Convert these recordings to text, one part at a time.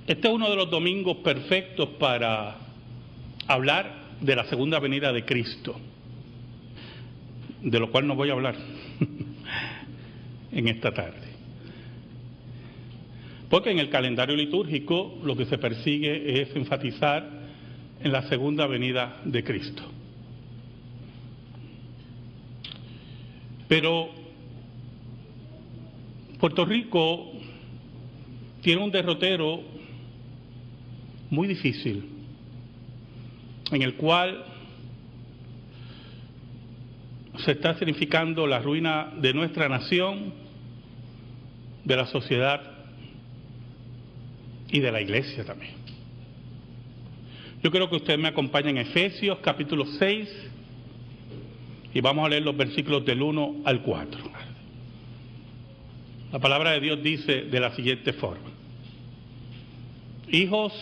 Este es uno de los domingos perfectos para hablar de la segunda venida de Cristo, de lo cual no voy a hablar en esta tarde. Porque en el calendario litúrgico lo que se persigue es enfatizar en la segunda venida de Cristo. Pero Puerto Rico tiene un derrotero muy difícil, en el cual se está significando la ruina de nuestra nación, de la sociedad y de la iglesia también. Yo creo que usted me acompaña en Efesios capítulo 6 y vamos a leer los versículos del 1 al 4. La palabra de Dios dice de la siguiente forma: Hijos,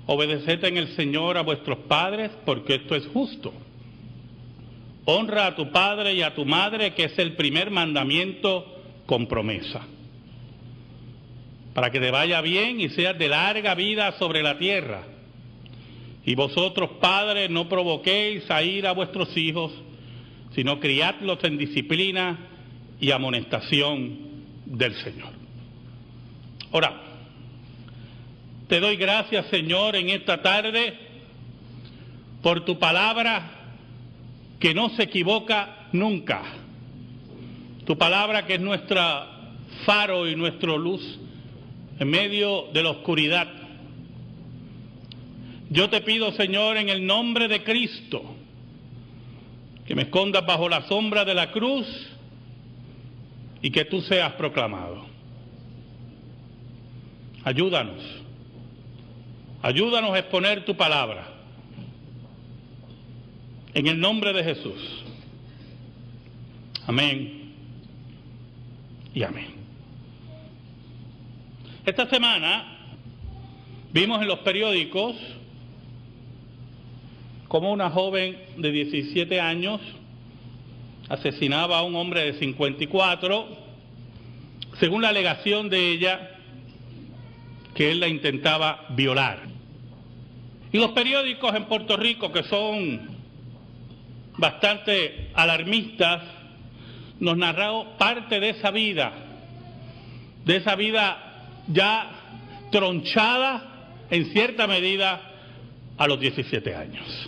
obedeced en el Señor a vuestros padres, porque esto es justo. Honra a tu padre y a tu madre, que es el primer mandamiento con promesa, para que te vaya bien y seas de larga vida sobre la tierra. Y vosotros, padres, no provoquéis a ira a vuestros hijos, sino criadlos en disciplina y amonestación del Señor. Ahora, te doy gracias, Señor, en esta tarde por tu palabra que no se equivoca nunca. Tu palabra que es nuestra faro y nuestra luz en medio de la oscuridad. Yo te pido, Señor, en el nombre de Cristo, que me escondas bajo la sombra de la cruz y que tú seas proclamado. Ayúdanos. Ayúdanos a exponer tu palabra. En el nombre de Jesús. Amén y amén. Esta semana vimos en los periódicos cómo una joven de 17 años asesinaba a un hombre de 54, según la alegación de ella, que él la intentaba violar. Y los periódicos en Puerto Rico, que son bastante alarmistas, nos narraron parte de esa vida ya tronchada en cierta medida a los 17 años.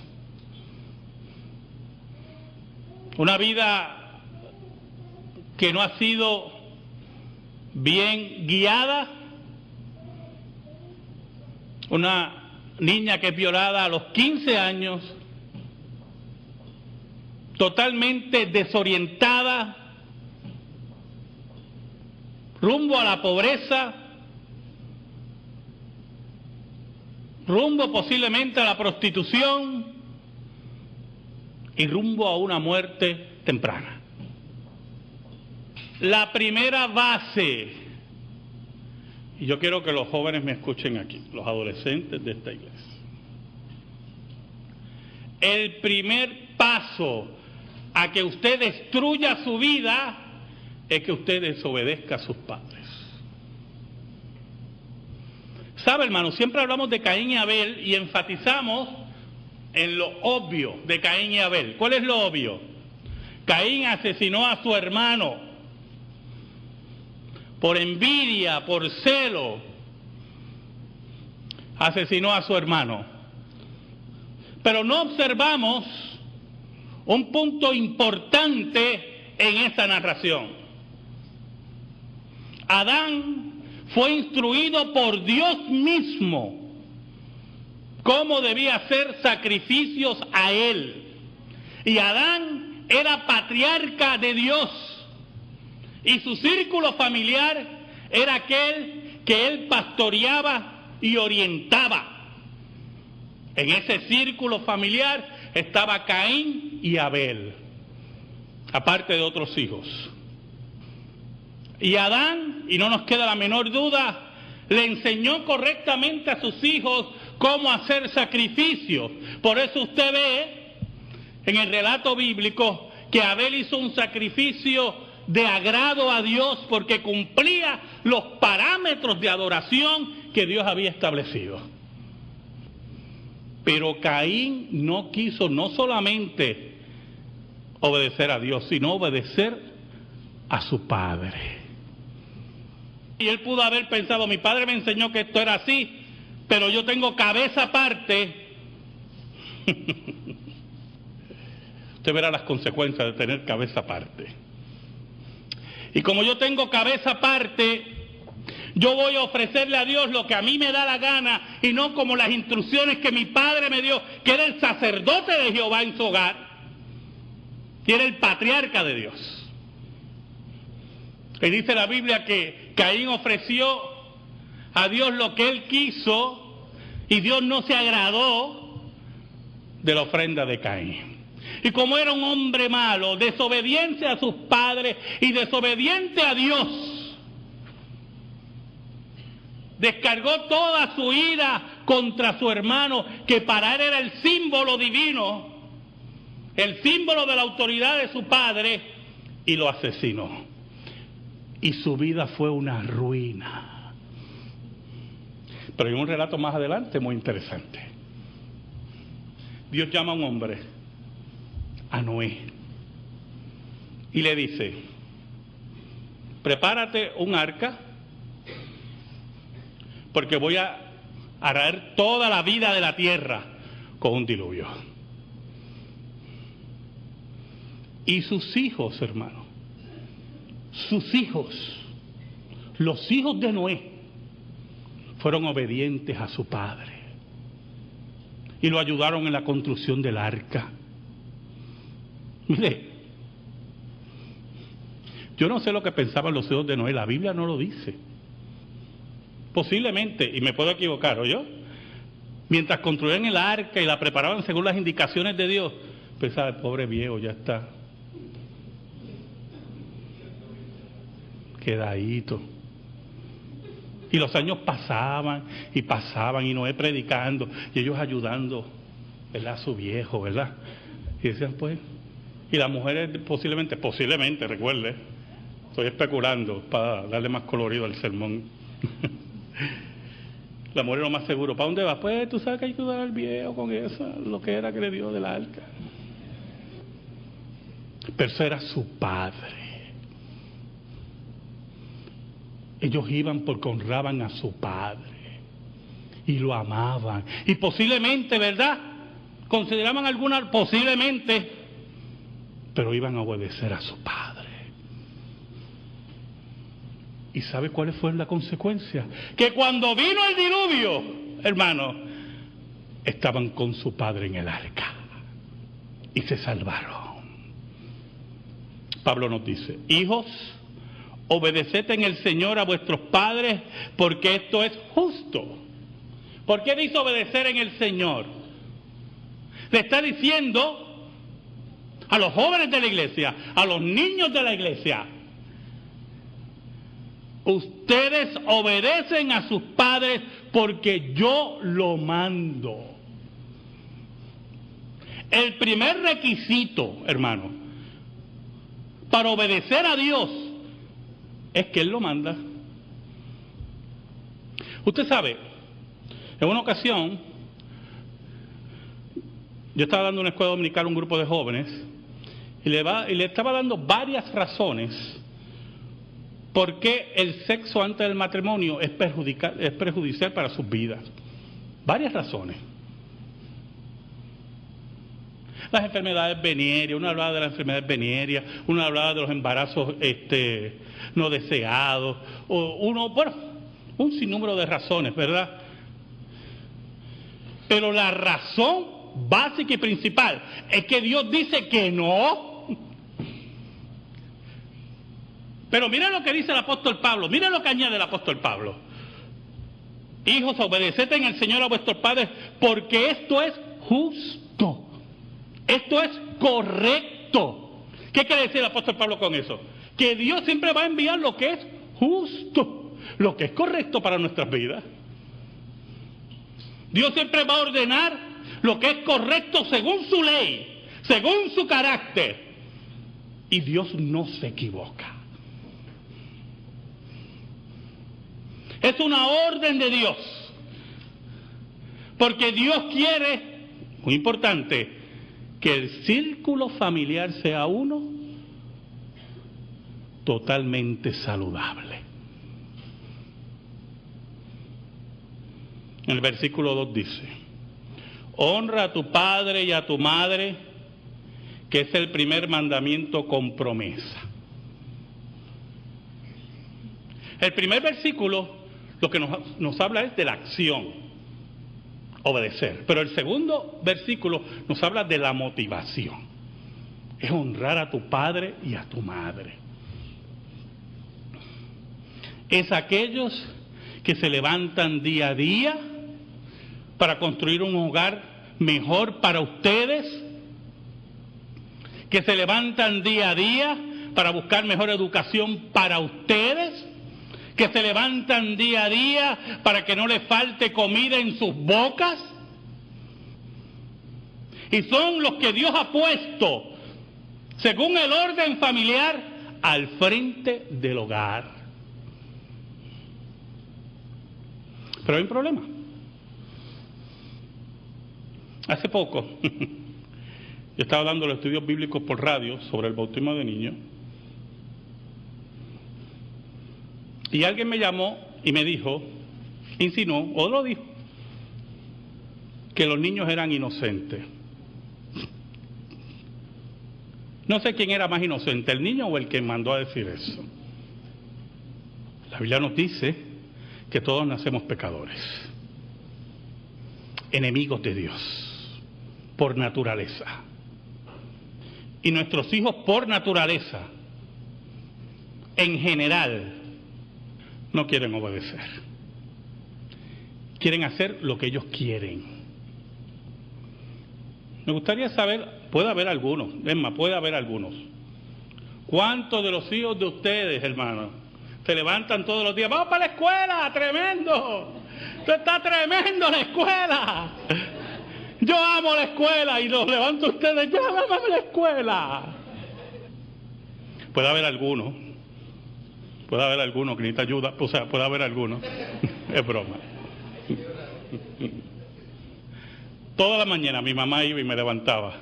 Una vida que no ha sido bien guiada, una niña que es violada a los 15 años, totalmente desorientada, rumbo a la pobreza, rumbo posiblemente a la prostitución y rumbo a una muerte temprana. La primera base, y yo quiero que los jóvenes me escuchen aquí, los adolescentes de esta iglesia. El primer paso a que usted destruya su vida es que usted desobedezca a sus padres. ¿Sabe, hermano? Siempre hablamos de Caín y Abel y enfatizamos en lo obvio de Caín y Abel. ¿Cuál es lo obvio? Caín asesinó a su hermano por envidia, por celo, asesinó a su hermano. Pero no observamos un punto importante en esta narración. Adán fue instruido por Dios mismo cómo debía hacer sacrificios a él. Y Adán era patriarca de Dios. Y su círculo familiar era aquel que él pastoreaba y orientaba. En ese círculo familiar estaba Caín y Abel, aparte de otros hijos. Y Adán, y no nos queda la menor duda, le enseñó correctamente a sus hijos cómo hacer sacrificios. Por eso usted ve en el relato bíblico que Abel hizo un sacrificio de agrado a Dios porque cumplía los parámetros de adoración que Dios había establecido. Pero Caín no quiso no solamente obedecer a Dios, sino obedecer a su padre. Y él pudo haber pensado, mi padre me enseñó que esto era así, pero yo tengo cabeza aparte. Usted verá las consecuencias de tener cabeza aparte. Y como yo tengo cabeza aparte, yo voy a ofrecerle a Dios lo que a mí me da la gana y no como las instrucciones que mi padre me dio, que era el sacerdote de Jehová en su hogar y era el patriarca de Dios. Y dice la Biblia que Caín ofreció a Dios lo que él quiso y Dios no se agradó de la ofrenda de Caín. Y como era un hombre malo, desobediente a sus padres y desobediente a Dios, descargó toda su ira contra su hermano, que para él era el símbolo divino, el símbolo de la autoridad de su padre, y lo asesinó. Y su vida fue una ruina. Pero hay un relato más adelante muy interesante. Dios llama a un hombre, a Noé, y le dice, prepárate un arca, porque voy a arar toda la vida de la tierra con un diluvio. Y sus hijos, hermano, sus hijos, los hijos de Noé, fueron obedientes a su padre y lo ayudaron en la construcción del arca. Mire, yo no sé lo que pensaban los hijos de Noé, la Biblia no lo dice. Posiblemente, y me puedo equivocar, ¿oyó? Mientras construían el arca y la preparaban según las indicaciones de Dios, pensaba, el pobre viejo ya está quedadito. Y los años pasaban, y Noé predicando, y ellos ayudando, ¿verdad?, a su viejo, ¿verdad? Y decían, pues, y las mujeres posiblemente, recuerde, estoy especulando para darle más colorido al sermón. La mujer lo más seguro, ¿para dónde vas? Pues tú sabes que hay que ayudar al viejo con eso, lo que era que le dio del arca. Pero eso era su padre. Ellos iban porque honraban a su padre y lo amaban. Y posiblemente, ¿verdad?, consideraban alguna, posiblemente, pero iban a obedecer a su padre. ¿Y sabe cuál fue la consecuencia? Que cuando vino el diluvio, hermano, estaban con su padre en el arca y se salvaron. Pablo nos dice, hijos, obedeced en el Señor a vuestros padres, porque esto es justo. ¿Por qué dice obedecer en el Señor? Le está diciendo a los jóvenes de la iglesia, a los niños de la iglesia, ustedes obedecen a sus padres porque yo lo mando. El primer requisito, hermano, para obedecer a Dios es que Él lo manda. Usted sabe, en una ocasión, yo estaba dando una escuela dominical a un grupo de jóvenes y le estaba dando varias razones por qué el sexo antes del matrimonio es perjudicial para sus vidas. Varias razones. Las enfermedades venéreas, uno hablaba de las enfermedades venéreas, uno hablaba de los embarazos no deseados, un sinnúmero de razones, ¿verdad? Pero la razón básica y principal es que Dios dice que no. Pero miren lo que dice el apóstol Pablo, miren lo que añade el apóstol Pablo. Hijos, obedeced en el Señor a vuestros padres, porque esto es justo, esto es correcto. ¿Qué quiere decir el apóstol Pablo con eso? Que Dios siempre va a enviar lo que es justo, lo que es correcto para nuestras vidas. Dios siempre va a ordenar lo que es correcto según su ley, según su carácter. Y Dios no se equivoca. Es una orden de Dios. Porque Dios quiere, muy importante, que el círculo familiar sea uno totalmente saludable. En el versículo 2 dice: honra a tu padre y a tu madre, que es el primer mandamiento con promesa. El primer versículo lo que nos habla es de la acción, obedecer. Pero el segundo versículo nos habla de la motivación. Es honrar a tu padre y a tu madre. Es aquellos que se levantan día a día para construir un hogar mejor para ustedes, que se levantan día a día para buscar mejor educación para ustedes, que se levantan día a día para que no les falte comida en sus bocas. Y son los que Dios ha puesto, según el orden familiar, al frente del hogar. Pero hay un problema. Hace poco, yo estaba dando los estudios bíblicos por radio sobre el bautismo de niños, y alguien me llamó y me dijo, insinuó, o lo dijo, que los niños eran inocentes. No sé quién era más inocente, el niño o el que mandó a decir eso. La Biblia nos dice que todos nacemos pecadores, enemigos de Dios, por naturaleza. Y nuestros hijos, por naturaleza, en general, no quieren obedecer. Quieren hacer lo que ellos quieren. Me gustaría saber, puede haber algunos, es más, puede haber algunos. ¿Cuántos de los hijos de ustedes, hermanos, se levantan todos los días? ¡Vamos para la escuela! ¡Tremendo! ¡Esto está tremendo, la escuela! Yo amo la escuela, y los levanto a ustedes, ¡ya vamos a la escuela! Puede haber algunos que necesita ayuda, o sea, puede haber algunos. Es broma. Toda la mañana mi mamá iba y me levantaba.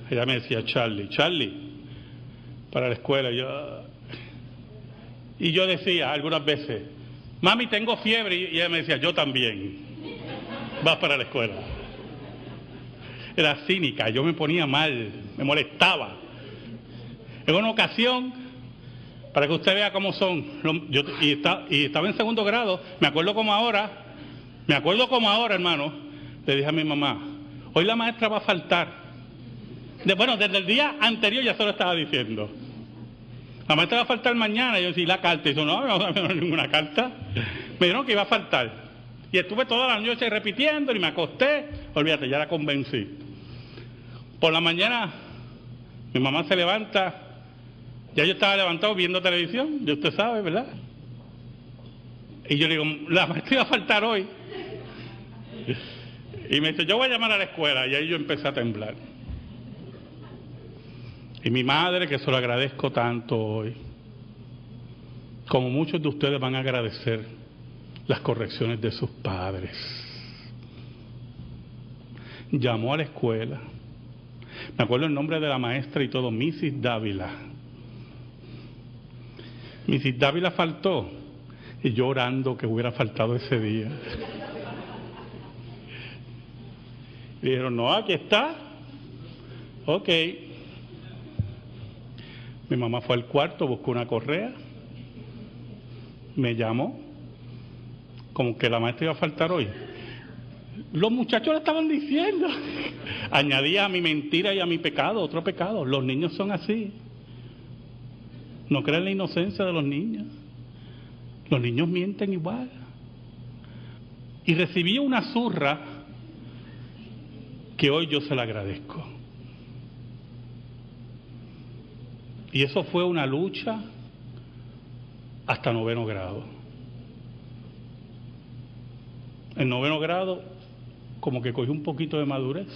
Ella me decía, Charlie, para la escuela. Y yo decía algunas veces, mami, tengo fiebre. Y ella me decía, yo también. Vas para la escuela. Era cínica, yo me ponía mal, me molestaba. En una ocasión, para que usted vea cómo son, y estaba en segundo grado, me acuerdo como ahora, hermano, le dije a mi mamá, hoy la maestra va a faltar. Bueno, desde el día anterior ya se lo estaba diciendo. La maestra va a faltar mañana. Y yo decía, ¿la carta? Y yo, no hay ninguna carta. Me dijeron que iba a faltar. Y estuve toda la noche repitiendo y me acosté. Olvídate, ya la convencí. Por la mañana, mi mamá se levanta. Ya yo estaba levantado viendo televisión, ya usted sabe, ¿verdad? Y yo le digo, la maestra iba a faltar hoy. Y me dice, yo voy a llamar a la escuela. Y ahí yo empecé a temblar. Y mi madre, que se lo agradezco tanto hoy, como muchos de ustedes van a agradecer las correcciones de sus padres, llamó a la escuela. Me acuerdo el nombre de la maestra y todo, Mrs. Dávila. Mrs. Dávila faltó, y yo orando que hubiera faltado ese día. Y dijeron, no, aquí está. Ok. Mi mamá fue al cuarto, buscó una correa, me llamó, como que la maestra iba a faltar hoy. Los muchachos le estaban diciendo. Añadía a mi mentira y a mi pecado, otro pecado. Los niños son así. No creen la inocencia de los niños. Los niños mienten igual. Y recibí una zurra que hoy yo se la agradezco. Y eso fue una lucha hasta 9º grado. En 9º grado, como que cogí un poquito de madurez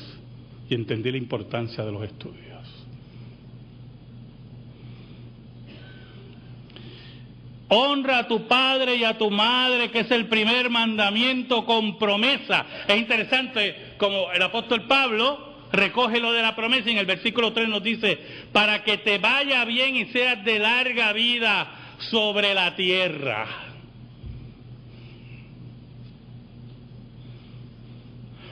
y entendí la importancia de los estudios. Honra a tu padre y a tu madre, que es el primer mandamiento con promesa. Es interesante como el apóstol Pablo recoge lo de la promesa y en el versículo 3 nos dice, para que te vaya bien y seas de larga vida sobre la tierra.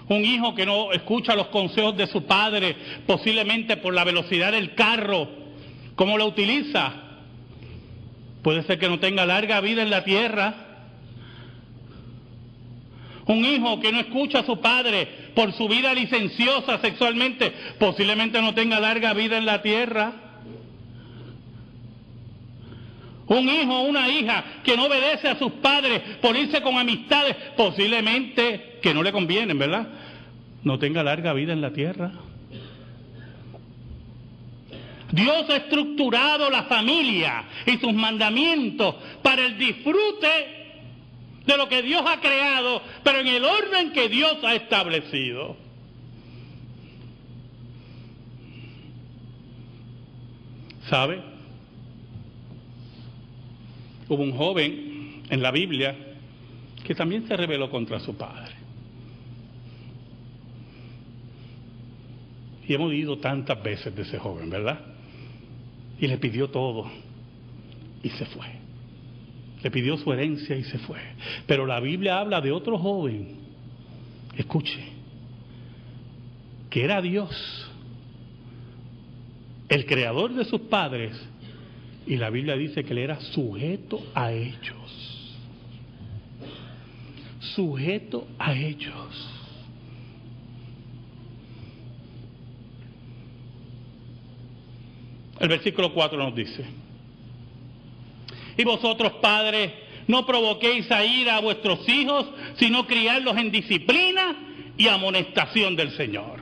Un hijo que no escucha los consejos de su padre, posiblemente por la velocidad del carro, cómo lo utiliza, puede ser que no tenga larga vida en la tierra. Un hijo que no escucha a su padre por su vida licenciosa sexualmente, posiblemente no tenga larga vida en la tierra. Un hijo o una hija que no obedece a sus padres por irse con amistades, posiblemente, que no le convienen, ¿verdad?, no tenga larga vida en la tierra. Dios ha estructurado la familia y sus mandamientos para el disfrute de lo que Dios ha creado, pero en el orden que Dios ha establecido. ¿Sabe? Hubo un joven en la Biblia que también se rebeló contra su padre. Y hemos oído tantas veces de ese joven, ¿verdad? Y le pidió todo y se fue. Le pidió su herencia y se fue. Pero la Biblia habla de otro joven, escuche, que era Dios, el creador de sus padres, y la Biblia dice que él era sujeto a ellos. Sujeto a ellos. El versículo 4 nos dice, y vosotros padres, no provoquéis a ira a vuestros hijos, sino criarlos en disciplina y amonestación del Señor.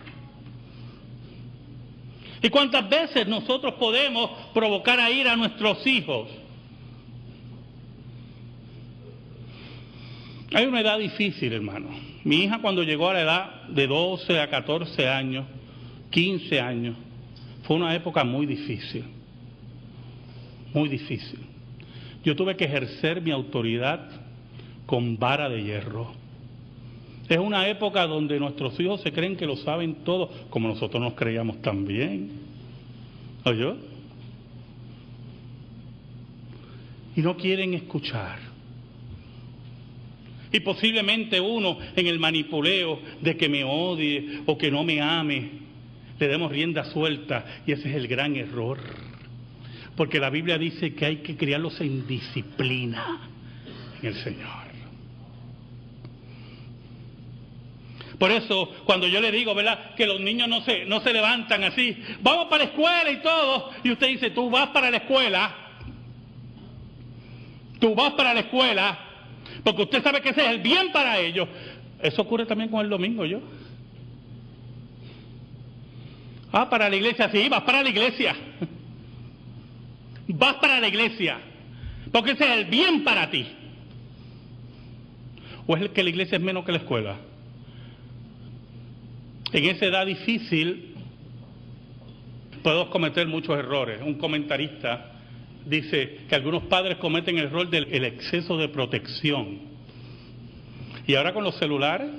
¿Y cuántas veces nosotros podemos provocar a ira a nuestros hijos? Hay una edad difícil, hermano. Mi hija, cuando llegó a la edad de 12 a 14 años, 15 años, fue una época muy difícil, muy difícil. Yo tuve que ejercer mi autoridad con vara de hierro. Es una época donde nuestros hijos se creen que lo saben todo, como nosotros nos creíamos también. ¿Oyó? Y no quieren escuchar. Y posiblemente uno en el manipuleo de que me odie o que no me ame, le demos rienda suelta, y ese es el gran error. Porque la Biblia dice que hay que criarlos en disciplina en el Señor. Por eso, cuando yo le digo, ¿verdad?, que los niños no se levantan así, vamos para la escuela y todo, y usted dice, tú vas para la escuela, porque usted sabe que ese es el bien para ellos. Eso ocurre también con el domingo, ¿yo? Para la iglesia, sí, vas para la iglesia. Vas para la iglesia, porque ese es el bien para ti. ¿O es el que la iglesia es menos que la escuela? En esa edad difícil podemos cometer muchos errores. Un comentarista dice que algunos padres cometen el error del exceso de protección. Y ahora con los celulares,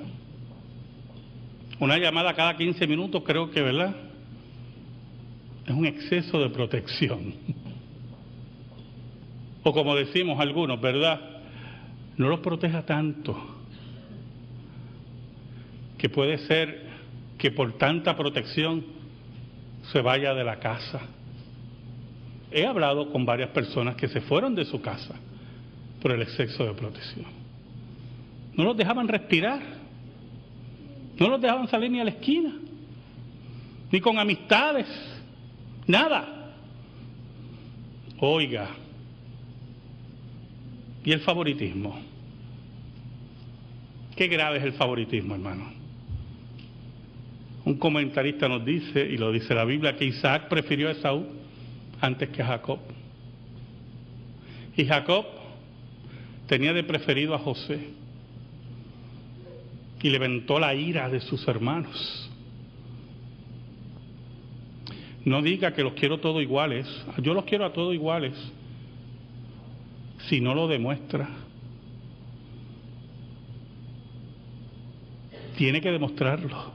una llamada cada 15 minutos, creo que, ¿verdad?, es un exceso de protección. O como decimos algunos, ¿verdad?, no los proteja tanto, que puede ser que por tanta protección se vaya de la casa. He hablado con varias personas que se fueron de su casa por el exceso de protección. No los dejaban respirar, no los dejaban salir ni a la esquina, ni con amistades, nada. Oiga, ¿y el favoritismo? Qué grave es el favoritismo, hermano. Un comentarista nos dice, y lo dice la Biblia, que Isaac prefirió a Esaú antes que a Jacob. Y Jacob tenía de preferido a José. Y levantó la ira de sus hermanos. No diga que los quiero todos iguales. Yo los quiero a todos iguales. si no lo demuestra? Tiene que demostrarlo.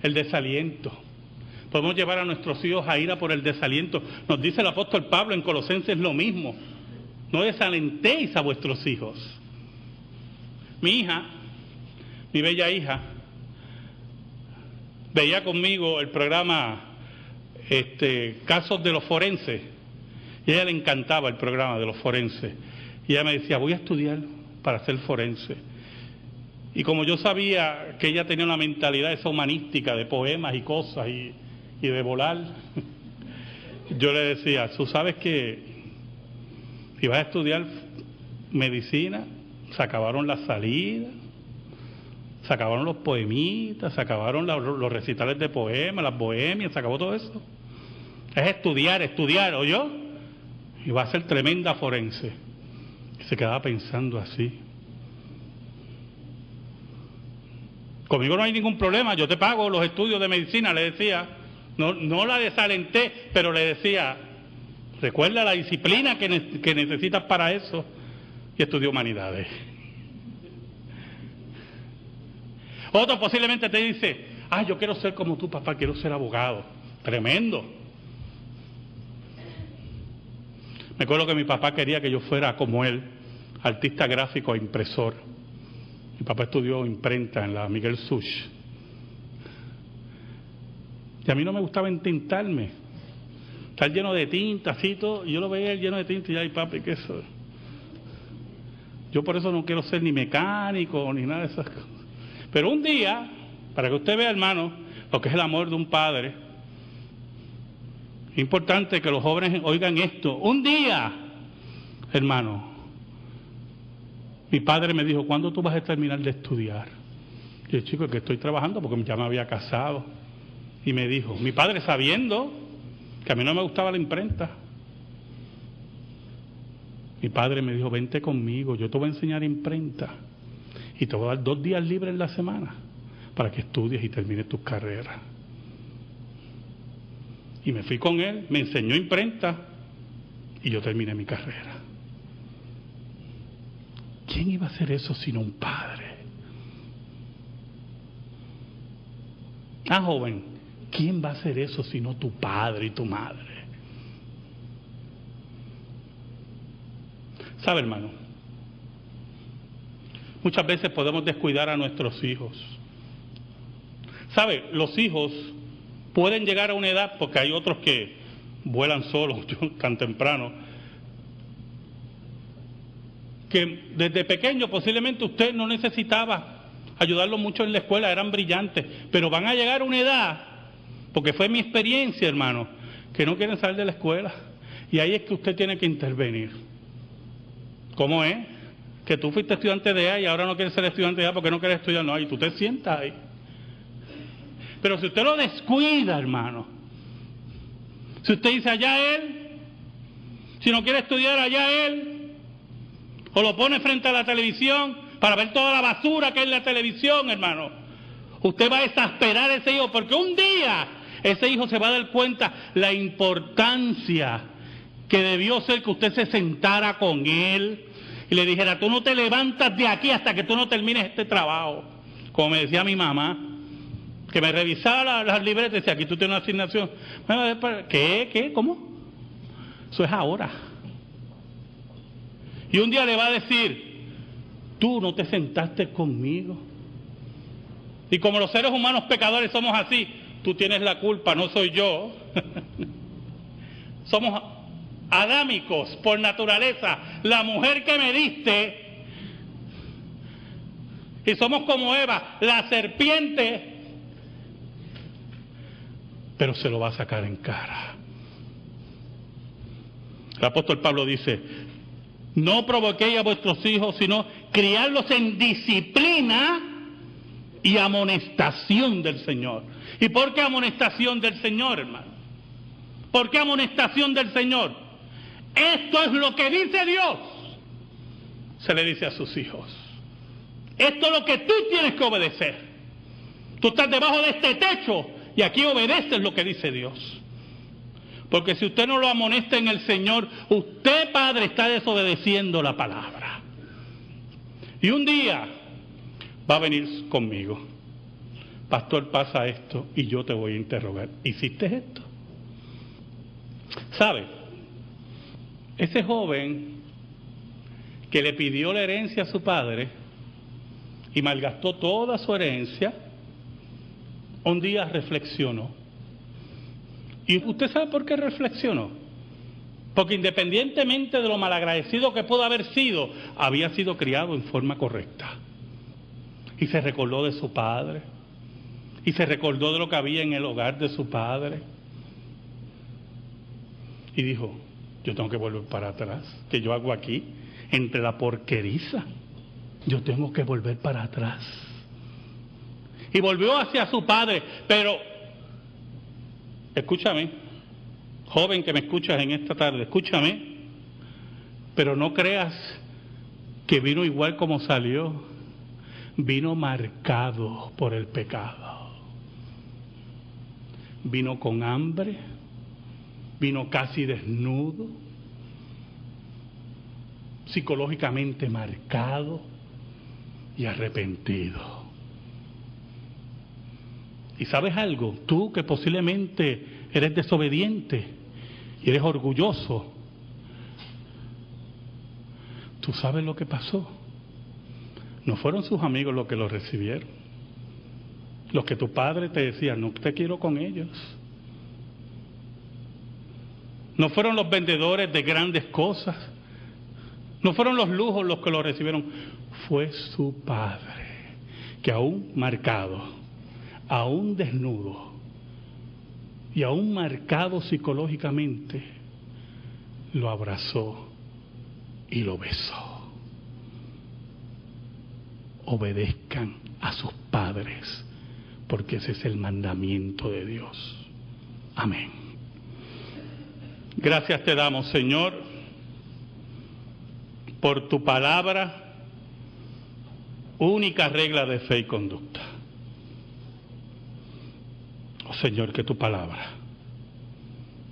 El desaliento. Podemos llevar a nuestros hijos a ir a por el desaliento. Nos dice el apóstol Pablo en Colosenses lo mismo. No desalentéis a vuestros hijos. Mi hija, mi bella hija, veía conmigo el programa Casos de los Forenses. Y a ella le encantaba el programa de los forenses. Y ella me decía, voy a estudiar para ser forense. Y como yo sabía que ella tenía una mentalidad esa humanística de poemas y cosas y de volar, yo le decía, tú sabes que si vas a estudiar medicina, se acabaron las salidas, se acabaron los poemitas, se acabaron los recitales de poemas, las bohemias, se acabó todo eso. Es estudiar, ¿oyó? Y va a ser tremenda forense. Y se quedaba pensando así. Conmigo no hay ningún problema, yo te pago los estudios de medicina, le decía. No la desalenté, pero le decía, recuerda la disciplina que necesitas para eso. Y estudió humanidades. Otro posiblemente te dice, yo quiero ser como tu papá, quiero ser abogado. Tremendo. Me acuerdo que mi papá quería que yo fuera como él, artista gráfico e impresor. Mi papá estudió imprenta en la Miguel Such. Y a mí no me gustaba intentarme. Estar lleno de tinta, así todo. Y yo lo veía lleno de tinta y ay, papi, ¿qué es eso? Yo por eso no quiero ser ni mecánico ni nada de esas cosas. Pero un día, para que usted vea, hermano, lo que es el amor de un padre, es importante que los jóvenes oigan esto. Un día, hermano, mi padre me dijo, ¿cuándo tú vas a terminar de estudiar? Y yo, chico, que estoy trabajando porque ya me había casado. Y me dijo, mi padre sabiendo que a mí no me gustaba la imprenta, mi padre me dijo, vente conmigo, yo te voy a enseñar imprenta y te voy a dar 2 días libres en la semana para que estudies y termines tus carreras. Y me fui con él, me enseñó imprenta y yo terminé mi carrera. ¿Quién iba a hacer eso sino un padre? Joven, ¿quién va a hacer eso sino tu padre y tu madre? ¿Sabe, hermano? Muchas veces podemos descuidar a nuestros hijos. ¿Sabe? Los hijos pueden llegar a una edad, porque hay otros que vuelan solos tan temprano, que desde pequeño posiblemente usted no necesitaba ayudarlos mucho en la escuela, eran brillantes, pero van a llegar a una edad, porque fue mi experiencia, hermano, que no quieren salir de la escuela. Y ahí es que usted tiene que intervenir. ¿Cómo es? Que tú fuiste estudiante de A y ahora no quieres ser estudiante de A porque no quieres estudiar. No, y tú te sientas ahí. Pero si usted lo descuida, hermano, si usted dice allá él, si no quiere estudiar allá él, o lo pone frente a la televisión para ver toda la basura que hay en la televisión, hermano, usted va a exasperar a ese hijo, porque un día ese hijo se va a dar cuenta la importancia que debió ser que usted se sentara con él y le dijera, tú no te levantas de aquí hasta que tú no termines este trabajo. Como me decía mi mamá, que me revisara las libretas y decía, aquí tú tienes una asignación. ¿Qué? ¿Cómo? Eso es ahora. Y un día le va a decir, tú no te sentaste conmigo. Y como los seres humanos pecadores somos así, tú tienes la culpa, no soy yo. Somos adámicos por naturaleza, la mujer que me diste, y somos como Eva, la serpiente, pero se lo va a sacar en cara. El apóstol Pablo dice, no provoquéis a vuestros hijos, sino criarlos en disciplina y amonestación del Señor. ¿Y por qué amonestación del Señor, hermano? ¿Por qué amonestación del Señor? Esto es lo que dice Dios, se le dice a sus hijos. Esto es lo que tú tienes que obedecer. Tú estás debajo de este techo y aquí obedeces lo que dice Dios. Porque si usted no lo amonesta en el Señor, usted, padre, está desobedeciendo la palabra. Y un día va a venir conmigo: pastor, pasa esto, y yo te voy a interrogar. ¿Hiciste esto? ¿Sabe? Ese joven que le pidió la herencia a su padre y malgastó toda su herencia, un día reflexionó. ¿Y usted sabe por qué reflexionó? Porque independientemente de lo malagradecido que pudo haber sido, había sido criado en forma correcta. Y se recordó de su padre, y se recordó de lo que había en el hogar de su padre, y dijo: yo tengo que volver para atrás. ¿Qué yo hago aquí? Entre la porqueriza, yo tengo que volver para atrás. Y volvió hacia su padre. Pero escúchame, joven que me escuchas en esta tarde, escúchame, pero no creas que vino igual como salió. Vino marcado por el pecado. Vino con hambre, vino casi desnudo, psicológicamente marcado y arrepentido. ¿Y sabes algo? Tú que posiblemente eres desobediente y eres orgulloso, ¿tú sabes lo que pasó? No fueron sus amigos los que lo recibieron. Los que tu padre te decía: no te quiero con ellos. No fueron los vendedores de grandes cosas. No fueron los lujos los que lo recibieron. Fue su padre, que aún marcado, aún desnudo y aún marcado psicológicamente, lo abrazó y lo besó. Obedezcan a sus padres, porque ese es el mandamiento de Dios. Amén. Gracias te damos, Señor, por tu palabra, única regla de fe y conducta. Oh Señor, que tu palabra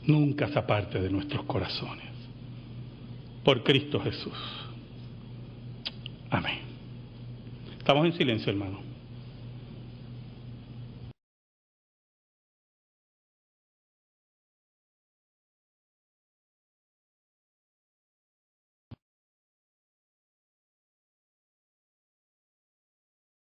nunca se aparte de nuestros corazones. Por Cristo Jesús. Amén. Estamos en silencio, hermano.